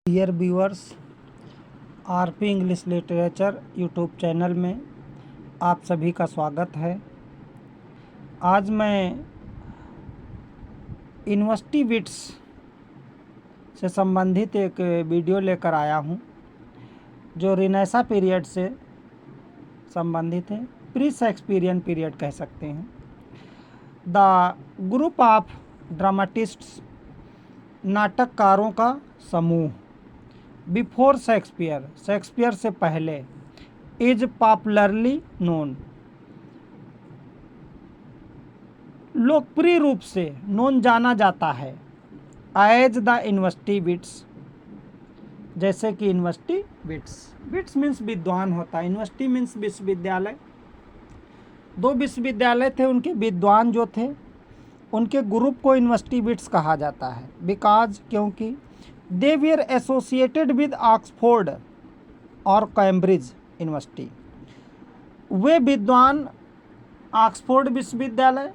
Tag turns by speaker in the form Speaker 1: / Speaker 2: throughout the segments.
Speaker 1: Dear viewers, RP English literature YouTube channel में आप सभी का स्वागत है। आज मैं यूनिवर्सिटी बिट्स से संबंधित एक वीडियो लेकर आया हूं, जो रिनेसा पीरियड से संबंधित है। प्री शेक्सपियरियन पीरियड कह सकते हैं। द ग्रुप ऑफ ड्रामाटिस्ट्स, नाटककारों का समूह, बिफोर शेक्सपियर, शेक्सपियर से पहले, इज पॉपुलरली नोन, लोकप्रिय रूप से नोन जाना जाता है, एज द यूनिवर्सिटी बिट्स, जैसे कि यूनिवर्सिटी बिट्स। बिट्स मीन्स विद्वान होता है, यूनिवर्सिटी मीन्स विश्वविद्यालय। दो विश्वविद्यालय थे, उनके विद्वान जो थे उनके ग्रुप को यूनिवर्सिटी बिट्स कहा जाता है। बिकॉज, क्योंकि दे वेयर एसोसिएटेड विद ऑक्सफोर्ड और कैम्ब्रिज यूनिवर्सिटी। वे विद्वान ऑक्सफोर्ड विश्वविद्यालय,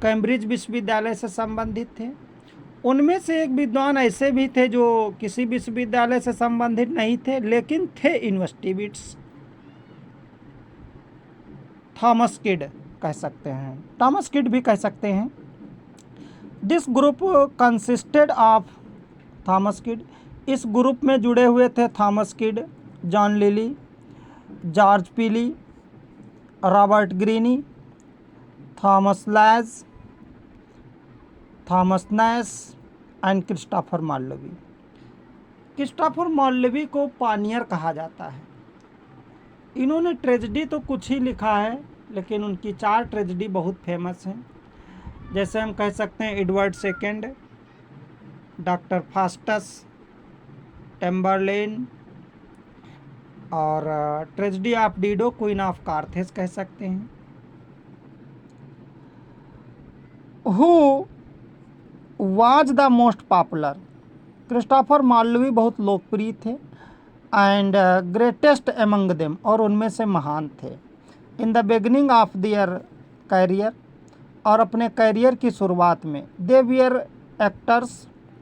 Speaker 1: कैम्ब्रिज विश्वविद्यालय से संबंधित थे। उनमें से एक विद्वान ऐसे भी थे जो किसी विश्वविद्यालय से संबंधित नहीं थे, लेकिन थे यूनिवर्सिटी बिट्स। थॉमस किड कह सकते हैं, थॉमस किड भी कह सकते हैं। This group consisted of Thomas Kyd, इस ग्रुप में जुड़े हुए थे Thomas Kyd, John Lyly, George Peele, Robert Greene, Thomas Lodge, Thomas Nashe and Christopher Marlowe. Christopher Marlowe को पानियर कहा जाता है। इन्होंने ट्रेजेडी तो कुछ ही लिखा है, लेकिन उनकी 4 ट्रेजेडी बहुत फेमस हैं। जैसे हम कह सकते हैं Edward second, doctor Faustus, Tamburlaine, और tragedy of Dido, Queen of Carthage कह सकते हैं। Who was the most popular, Christopher Marlowe बहुत लोकप्रिय थे, एंड ग्रेटेस्ट एमंग देम, और उनमें से महान थे। In the beginning of their career, और अपने कैरियर की शुरुआत में, दे वियर एक्टर्स,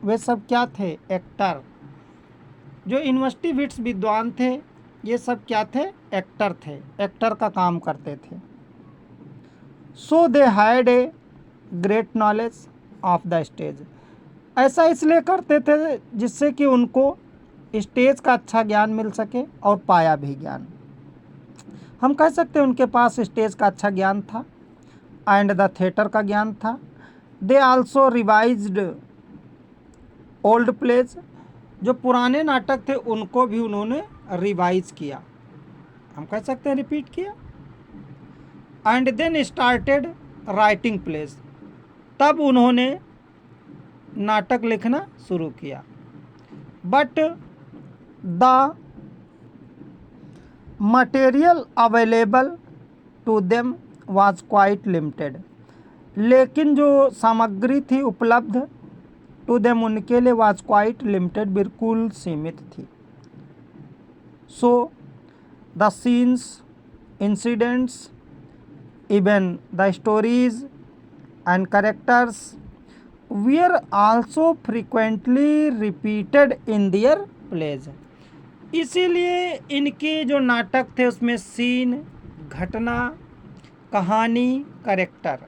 Speaker 1: वे सब क्या थे? एक्टर। जो यूनिवर्सिटी बिट्स विद्वान थे, ये सब क्या थे? एक्टर थे, एक्टर का काम करते थे। So they had a great knowledge of the stage, ऐसा इसलिए करते थे जिससे कि उनको स्टेज का अच्छा ज्ञान मिल सके और पाया भी ज्ञान। हम कह सकते हैं उनके पास स्टेज का अच्छा ज्ञान था एंड द थिएटर का ज्ञान था। They also revised old plays, जो पुराने नाटक थे उनको भी उन्होंने रिवाइज किया, हम कह सकते हैं रिपीट किया। And then started writing plays, तब उन्होंने नाटक लिखना शुरू किया। But the material available to them was quite limited, लेकिन जो सामग्री थी उपलब्ध टू देम, उनके लिए वाज क्वाइट लिमिटेड, बिल्कुल सीमित थी। So the scenes, incidents, even the stories and characters were also frequently repeated in their plays. इसीलिए इनके जो नाटक थे उसमें सीन, घटना, कहानी, कैरेक्टर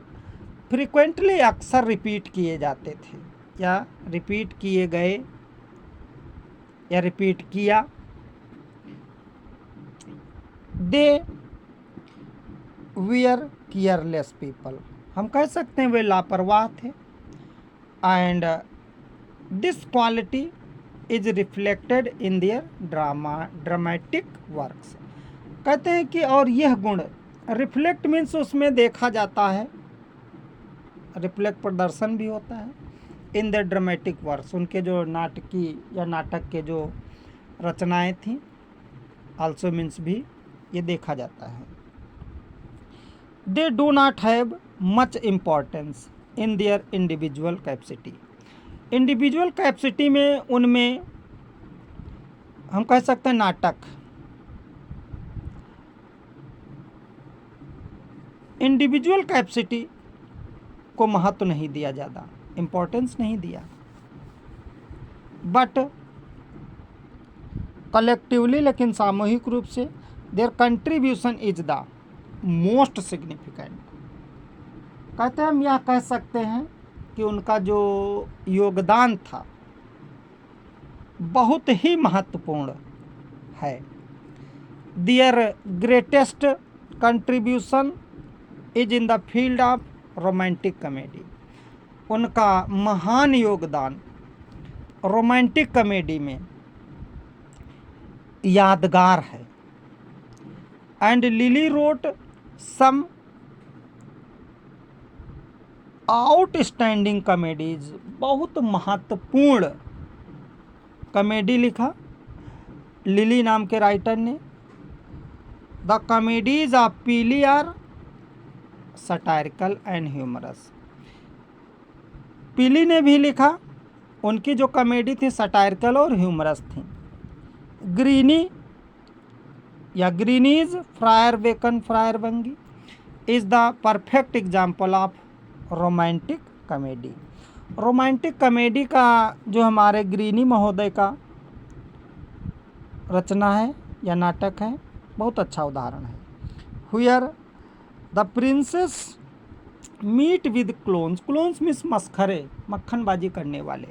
Speaker 1: फ्रीक्वेंटली अक्सर रिपीट किए जाते थे, या रिपीट किए गए, या रिपीट किया। दे वीयर केयरलेस पीपल, हम कह सकते हैं वे लापरवाह थे। And this quality is reflected in their dramatic works, कहते हैं कि और यह गुण, रिफ्लेक्ट मीन्स उसमें देखा जाता है, रिफ्लेक्ट प्रदर्शन भी होता है। इन द ड्रामेटिक वर्क्स, उनके जो नाटकी या नाटक के जो रचनाएं थीं, आल्सो मीन्स भी ये देखा जाता है। They do not have much importance in their individual capacity, individual capacity में उनमें हम कह सकते हैं नाटक, इंडिविजुअल कैपेसिटी को महत्व नहीं दिया, ज़्यादा इम्पोर्टेंस नहीं दिया। बट कलेक्टिवली, लेकिन सामूहिक रूप से, there contribution is the most significant. कहते हैं हम यह कह सकते हैं कि उनका जो योगदान था बहुत ही महत्वपूर्ण है। Their greatest contribution is in the field of romantic comedy. उनका महान योगदान रोमांटिक कॉमेडी में यादगार है। And Lyly wrote some outstanding comedies, बहुत महत्वपूर्ण कॉमेडी लिखा लिली नाम के राइटर ने। The comedies of Peele are satirical and humorous. Peele ने भी लिखा, उनकी जो कॉमेडी थी सटायरिकल और ह्यूमरस थी। ग्रीनी या Greene's Friar Bacon Friar Bungay is the perfect example of romantic comedy. Romantic comedy का जो हमारे ग्रीनी महोदय का रचना है या नाटक है, बहुत अच्छा उदाहरण है। Where the princess meet with clowns, clowns means मस्खरे, मक्खनबाजी करने वाले,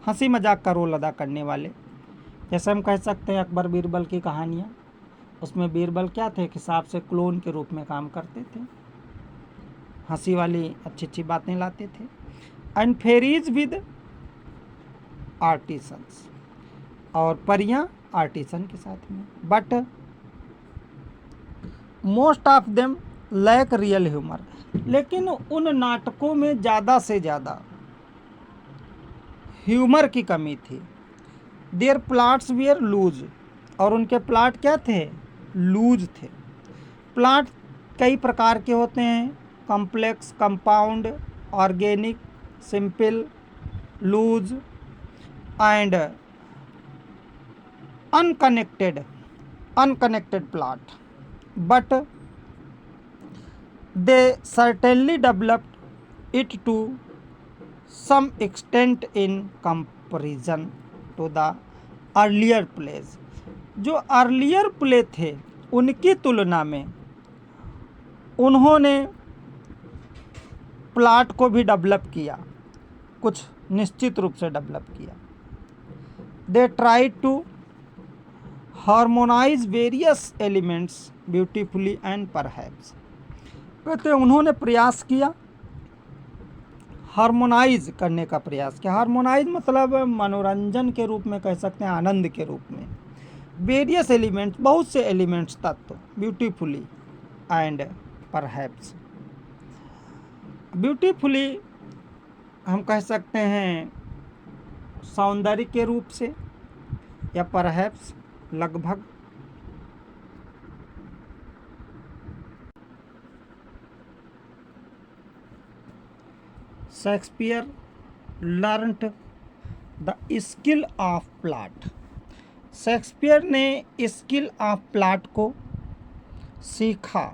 Speaker 1: हंसी मजाक का रोल अदा करने वाले। जैसे हम कह सकते हैं अकबर बीरबल की कहानियाँ, उसमें बीरबल क्या थे, हिसाब से क्लोन के रूप में काम करते थे, हंसी वाली अच्छी अच्छी बातें लाते थे। एंड फेरीज विद आर्टिसंस, और परियां आर्टिसन के साथ में। But most of them lack real humour, लेकिन उन नाटकों में ज़्यादा से ज़्यादा ह्यूमर की कमी थी। देयर प्लाट्स वेयर लूज, और उनके प्लाट क्या थे, लूज थे। प्लाट कई प्रकार के होते हैं, complex, compound, organic, simple, loose and unconnected plot. But they certainly developed it to some extent in comparison to the earlier plays। जो अर्लियर प्ले थे उनकी तुलना में उन्होंने प्लाट को भी डेवलप किया, कुछ निश्चित रूप से डेवलप किया। They try to harmonise various elements beautifully and perhaps. कहते हैं उन्होंने प्रयास किया, हार्मोनाइज करने का प्रयास किया। हार्मोनाइज मतलब मनोरंजन के रूप में कह सकते हैं, आनंद के रूप में। वेरियस एलिमेंट्स, बहुत से एलिमेंट्स, तत्व, ब्यूटीफुली एंड परहैप्स। ब्यूटीफुली हम कह सकते हैं सौंदर्य के रूप से, या परहैप्स लगभग। Shakespeare learned the skill of plot. Shakespeare ने स्किल ऑफ प्लॉट को सीखा,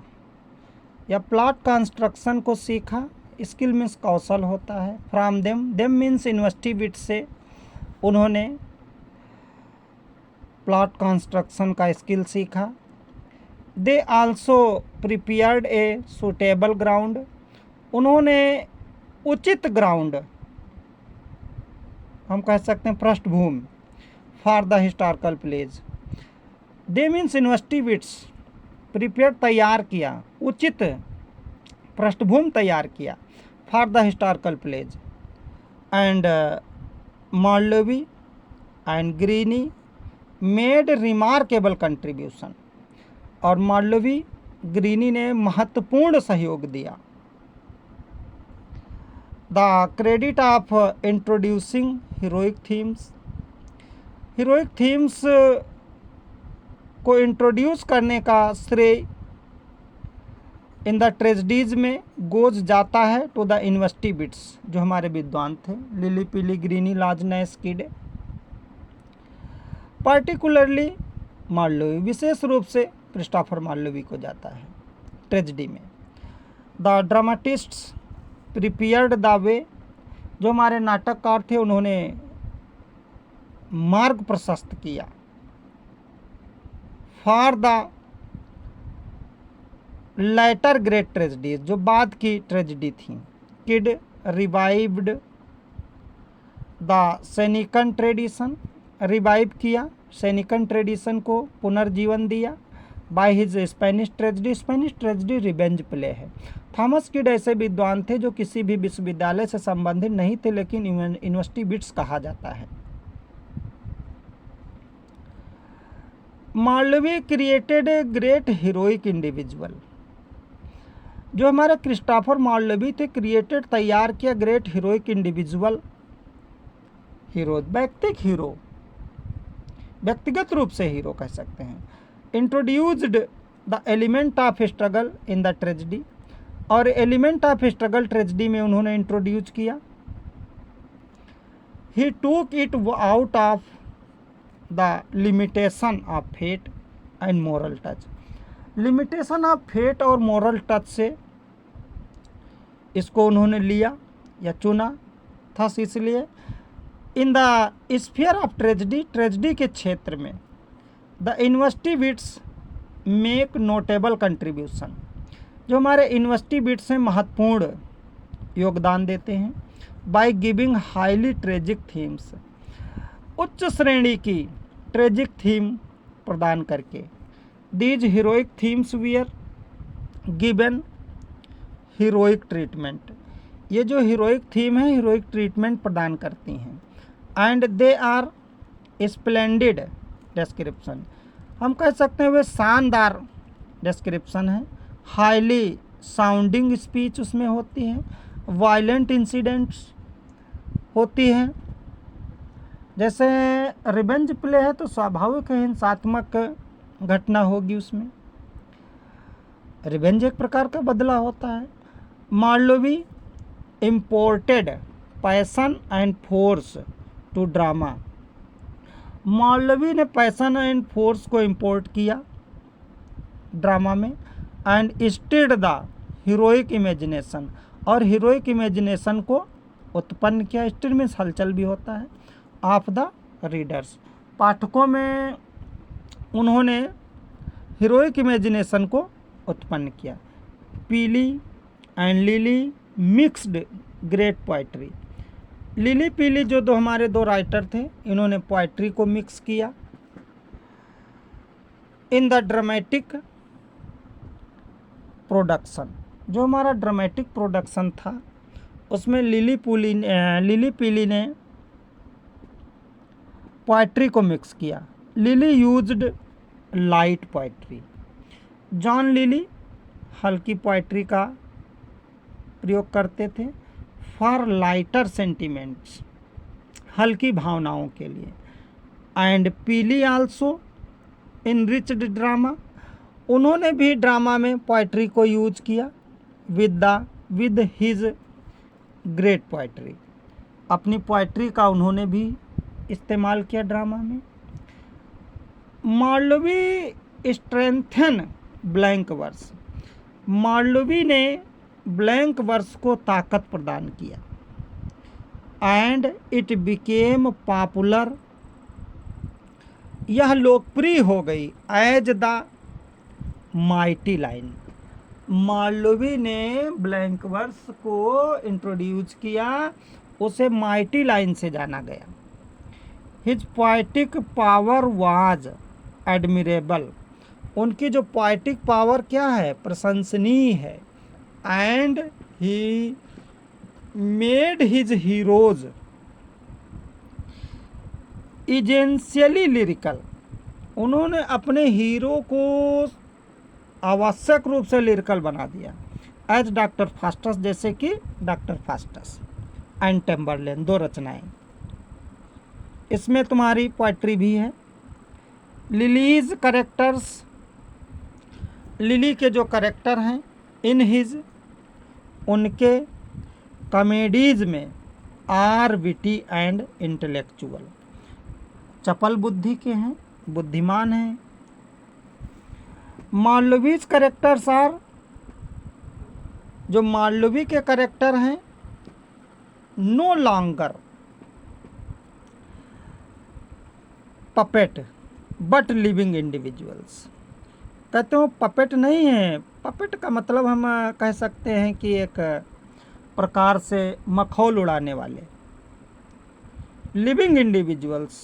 Speaker 1: या प्लॉट कंस्ट्रक्शन को सीखा। स्किल मीन्स कौशल होता है। From them means university wit से उन्होंने प्लॉट कंस्ट्रक्शन का स्किल सीखा। They also prepared a suitable ground, उन्होंने उचित ग्राउंड, हम कह सकते हैं पृष्ठभूमि, for the historical plays. They means university wits, prepare तैयार किया, उचित पृष्ठभूमि तैयार किया, for the historical plays. And Marlowe and Greene made remarkable contribution, और मार्लोवी ग्रीनी ने महत्वपूर्ण सहयोग दिया। The credit of introducing heroic themes, heroic themes को इंट्रोड्यूस करने का श्रेय इन द ट्रेजेडीज में गोज जाता है टू द यूनिवर्सिटी बिट्स, जो हमारे विद्वान थे, लिली पीली ग्रीनी लाजनेस किडे। पर्टिकुलरली मार्लोवी, विशेष रूप से क्रिस्टोफर मार्लोवी को जाता है ट्रेजेडी में। The dramatists prepared the way, जो हमारे नाटककार थे उन्होंने मार्ग प्रशस्त किया for the later great tragedies, जो बाद की ट्रेजिडी थी। Kyd revived the Senecan tradition, revive किया सेनिकन ट्रेडिशन को, पुनर्जीवन दिया by his Spanish tragedy. Spanish tragedy revenge play है। थॉमस किड ऐसे विद्वान थे जो किसी भी विश्वविद्यालय से संबंधित नहीं थे, लेकिन यूनिवर्सिटी बिट्स कहा जाता है। Marlowe created a great heroic individual, जो हमारे क्रिस्टोफर मार्लवी थे, क्रिएटेड तैयार किया ग्रेट हीरोइक इंडिविजुअल, हीरो व्यक्तिगत रूप से हीरो कह सकते हैं। Introduced the element of struggle in the tragedy, और एलिमेंट ऑफ स्ट्रगल ट्रेजिडी में उन्होंने इंट्रोड्यूस किया। He took it out of the limitation of fate and moral touch, limitation of fate और मोरल टच से इसको उन्होंने लिया या चुना था। इसलिए in the sphere of tragedy, tragedy के क्षेत्र में the university wits make notable contribution, जो हमारे यूनिवर्सिटी बिट्स हैं महत्वपूर्ण योगदान देते हैं। By giving highly tragic themes, उच्च श्रेणी की ट्रेजिक थीम प्रदान करके। These heroic themes were given heroic treatment, ये जो हीरोइक थीम है हीरोइक ट्रीटमेंट प्रदान करती हैं। And they are splendid description, हम कह सकते हैं वे शानदार डिस्क्रिप्शन है। हाईली साउंडिंग स्पीच उसमें होती है, वायलेंट इंसिडेंट्स होती हैं। जैसे रिवेंज प्ले है तो स्वाभाविक है हिंसात्मक घटना होगी उसमें, रिवेंज एक प्रकार का बदला होता है। Marlowe imported passion and force to drama, Marlowe ने पैशन एंड फोर्स को इम्पोर्ट किया ड्रामा में। And stirred the heroic imagination, और हीरोइक इमेजिनेशन को उत्पन्न किया। स्टिर में हलचल भी होता है। ऑफ द रीडर्स, पाठकों में उन्होंने हीरोइक इमेजिनेशन को उत्पन्न किया। पीली and lily mixed great poetry, lily पीली जो हमारे दो राइटर थे, इन्होंने पोइट्री को मिक्स किया। इन द ड्रामेटिक प्रोडक्शन, जो हमारा ड्रामेटिक प्रोडक्शन था उसमें लिली पीली ने पोइट्री को मिक्स किया। Lily used light poetry, John lily हल्की पोइट्री का प्रयोग करते थे। फॉर लाइटर सेंटिमेंट्स, हल्की भावनाओं के लिए। एंड पीली आल्सो इनरिच्ड ड्रामा, उन्होंने भी ड्रामा में पोइट्री को यूज किया विद हिज ग्रेट पोइट्री, अपनी पोइट्री का उन्होंने भी इस्तेमाल किया ड्रामा में। मार्लोवी स्ट्रेंथन ब्लैंक वर्स, मार्लोवी ने ब्लैंक वर्स को ताकत प्रदान किया। एंड इट बिकेम पॉपुलर, यह लोकप्रिय हो गई। एज द माइटी लाइन, मार्लोवी ने ब्लैंक वर्स को इंट्रोड्यूस किया, उसे माइटी लाइन से जाना गया। His poetic power was admirable, उनकी जो पोएटिक पावर क्या है, प्रशंसनीय है। And he made his heroes essentially lyrical, उन्होंने अपने हीरो को आवश्यक रूप से लिरिकल बना दिया। एज डॉक्टर फास्टस, जैसे कि डॉक्टर फास्टस एंड टेम्बरलेन, दो रचनाएं, इसमें तुम्हारी पोइट्री भी है। लिलीज करेक्टर्स, लिली के जो करेक्टर हैं, इन हिज, उनके कॉमेडीज में आर विटी एंड इंटेलेक्चुअल, चपल बुद्धि के हैं, बुद्धिमान हैं। मार्लोवीज करेक्टर्स आर, जो मार्लोवी के करेक्टर हैं, no longer puppet but living individuals. कहते हो पपेट नहीं है, पपेट का मतलब हम कह सकते हैं कि एक प्रकार से मखौल उड़ाने वाले। लिविंग इंडिविजुअल्स,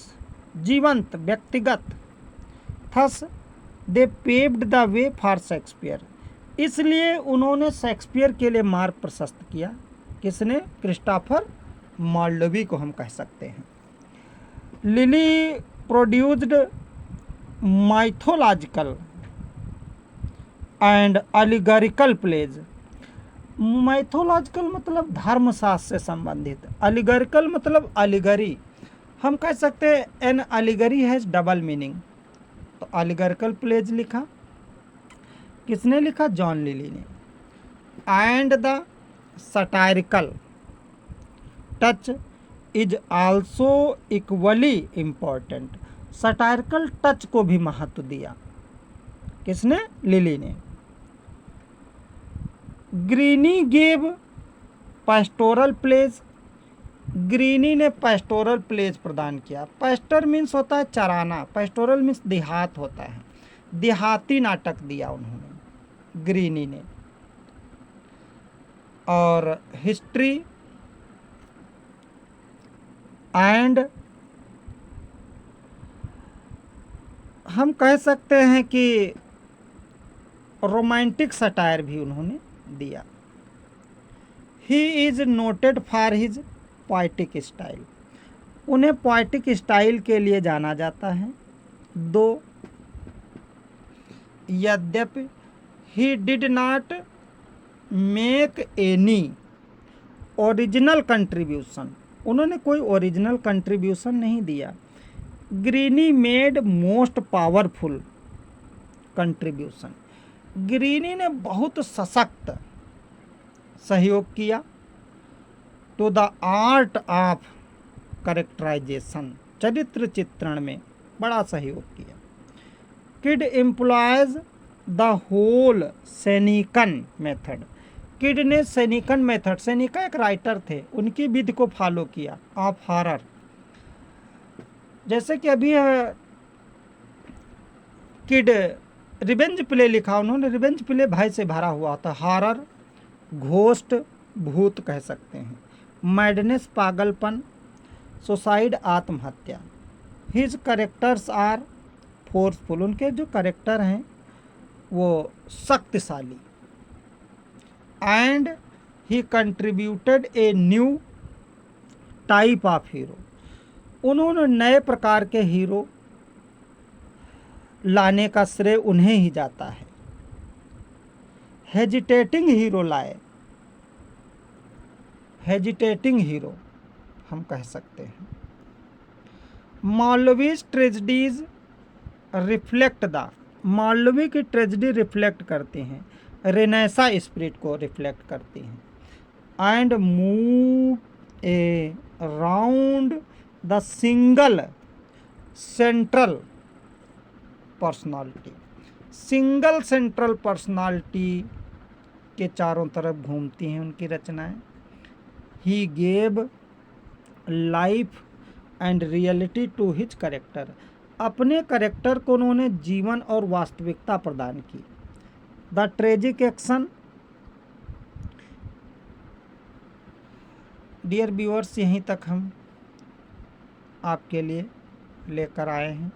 Speaker 1: जीवंत व्यक्तिगत। Thus they paved the way for Shakespeare, इसलिए उन्होंने शेक्सपियर के लिए मार्ग प्रशस्त किया। किसने? क्रिस्टोफर मार्लोवी को हम कह सकते हैं। Lyly produced mythological and allegorical plays. Mythological मतलब धर्मशास्त्र से संबंधित, एलिगोरिकल मतलब एलिगरी। हम कह सकते हैं an allegory has double meaning. तो एलिगोरिकल प्लेज लिखा, किसने लिखा? जॉन लिली ने। And the satirical touch is also equally important. Satirical touch को भी महत्व दिया। किसने? लिली ने। Greene gave pastoral plays, Greene ने पास्टोरल प्लेज प्रदान किया। पास्टर मीन्स होता है चराना, पास्टोरल मीन्स देहात होता है, देहाती नाटक दिया उन्होंने ग्रीनी ने। और हिस्ट्री एंड हम कह सकते हैं कि रोमांटिक सटायर भी उन्होंने दिया। He is noted for his poetic style, उन्हें पोएटिक स्टाइल के लिए जाना जाता है। दो यद्यपि he did not make any original contribution, उन्होंने कोई ओरिजिनल कंट्रीब्यूशन नहीं दिया। Greene made most powerful contribution, Greene ने बहुत सशक्त सहयोग किया। To the art of characterization, चरित्र चित्रण में बड़ा सहयोग किया। Kyd employs the whole Senecan method, Kyd ने सेनिकन मेथड, सेनिका एक राइटर थे, उनकी विधि को फॉलो किया ऑफ हॉरर। जैसे कि अभी किड रिवेंज प्ले लिखा उन्होंने, रिवेंज प्ले भय से भरा हुआ था। हॉरर घोस्ट भूत कह सकते हैं। मैडनेस पागलपन, सुसाइड आत्महत्या। हिज करेक्टर्स आर फोर्सफुल, उनके जो करेक्टर हैं वो शक्तिशाली। And he contributed a new type of hero, उन्होंने नए प्रकार के हीरो लाने का श्रेय उन्हें ही जाता है। हेजिटेटिंग हीरो लाए, हेजिटेटिंग हीरो हम कह सकते हैं। मालवीज ट्रेजेडीज रिफ्लेक्ट द, मालवी की ट्रेजेडी रिफ्लेक्ट करती हैं, रेनेसा स्पिरिट को रिफ्लेक्ट करती हैं। And move around the single central personality, single central personality के चारों तरफ घूमती हैं उनकी रचनाएं। He gave life and reality to his character, अपने करेक्टर को उन्होंने जीवन और वास्तविकता प्रदान की। The tragic action. Dear viewers, यहीं तक हम आपके लिए लेकर आए हैं।